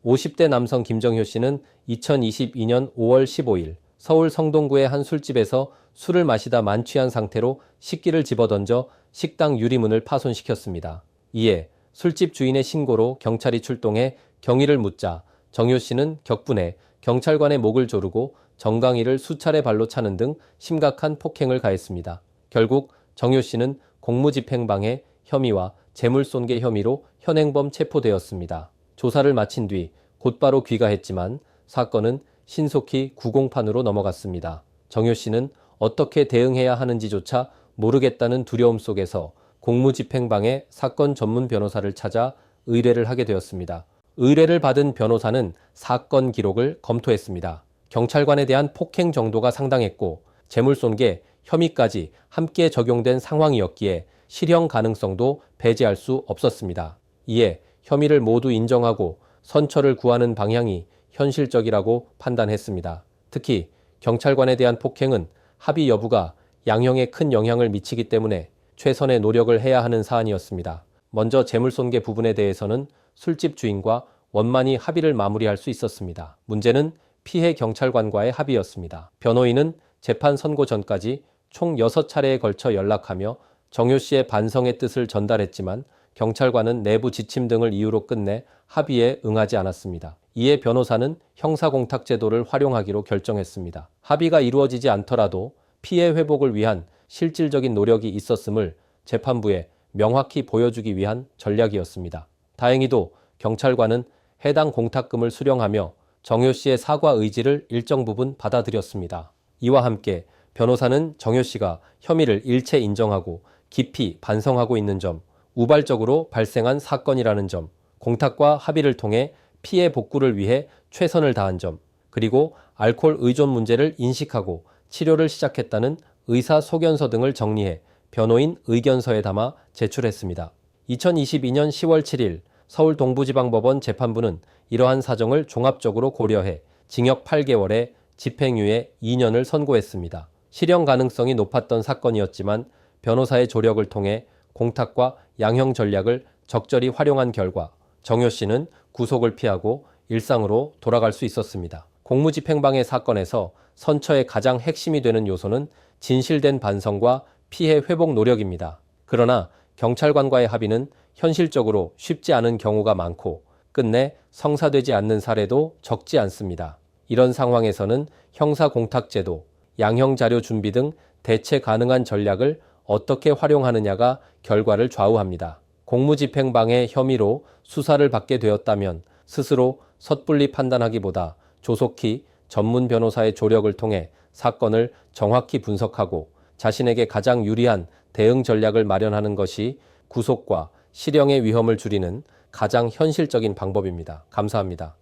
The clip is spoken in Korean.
50대 남성 김정효 씨는 2022년 5월 15일 서울 성동구의 한 술집에서 술을 마시다 만취한 상태로 식기를 집어던져 식당 유리문을 파손시켰습니다. 이에 술집 주인의 신고로 경찰이 출동해 경위를 묻자 정효 씨는 격분해 경찰관의 목을 조르고 정강이를 수차례 발로 차는 등 심각한 폭행을 가했습니다. 결국 정효 씨는 공무집행방해 혐의와 재물손괴 혐의로 현행범 체포되었습니다. 조사를 마친 뒤 곧바로 귀가했지만 사건은 신속히 구공판으로 넘어갔습니다. 정효 씨는 어떻게 대응해야 하는지조차 모르겠다는 두려움 속에서 공무집행방해 사건 전문 변호사를 찾아 의뢰를 하게 되었습니다. 의뢰를 받은 변호사는 사건 기록을 검토했습니다. 경찰관에 대한 폭행 정도가 상당했고 재물손괴 혐의까지 함께 적용된 상황이었기에 실형 가능성도 배제할 수 없었습니다. 이에 혐의를 모두 인정하고 선처를 구하는 방향이 현실적이라고 판단했습니다. 특히 경찰관에 대한 폭행은 합의 여부가 양형에 큰 영향을 미치기 때문에 최선의 노력을 해야 하는 사안이었습니다. 먼저 재물손괴 부분에 대해서는 술집 주인과 원만히 합의를 마무리할 수 있었습니다. 문제는 피해 경찰관과의 합의였습니다. 변호인은 재판 선고 전까지 총 6차례에 걸쳐 연락하며 정효 씨의 반성의 뜻을 전달했지만 경찰관은 내부 지침 등을 이유로 끝내 합의에 응하지 않았습니다. 이에 변호사는 형사공탁제도를 활용하기로 결정했습니다. 합의가 이루어지지 않더라도 피해 회복을 위한 실질적인 노력이 있었음을 재판부에 명확히 보여주기 위한 전략이었습니다. 다행히도 경찰관은 해당 공탁금을 수령하며 정효 씨의 사과 의지를 일정 부분 받아들였습니다. 이와 함께 변호사는 정효 씨가 혐의를 일체 인정하고 깊이 반성하고 있는 점, 우발적으로 발생한 사건이라는 점, 공탁과 합의를 통해 피해 복구를 위해 최선을 다한 점, 그리고 알코올 의존 문제를 인식하고 치료를 시작했다는 의사소견서 등을 정리해 변호인 의견서에 담아 제출했습니다. 2022년 10월 7일 서울 동부지방법원 재판부는 이러한 사정을 종합적으로 고려해 징역 8개월에 집행유예 2년을 선고했습니다. 실형 가능성이 높았던 사건이었지만 변호사의 조력을 통해 공탁과 양형 전략을 적절히 활용한 결과 정효 씨는 구속을 피하고 일상으로 돌아갈 수 있었습니다. 공무집행방해 사건에서 선처의 가장 핵심이 되는 요소는 진실된 반성과 피해 회복 노력입니다. 그러나 경찰관과의 합의는 현실적으로 쉽지 않은 경우가 많고 끝내 성사되지 않는 사례도 적지 않습니다. 이런 상황에서는 형사공탁제도, 양형자료 준비 등 대체 가능한 전략을 어떻게 활용하느냐가 결과를 좌우합니다. 공무집행방해 혐의로 수사를 받게 되었다면 스스로 섣불리 판단하기보다 조속히 전문 변호사의 조력을 통해 사건을 정확히 분석하고 자신에게 가장 유리한 대응 전략을 마련하는 것이 구속과 실형의 위험을 줄이는 가장 현실적인 방법입니다. 감사합니다.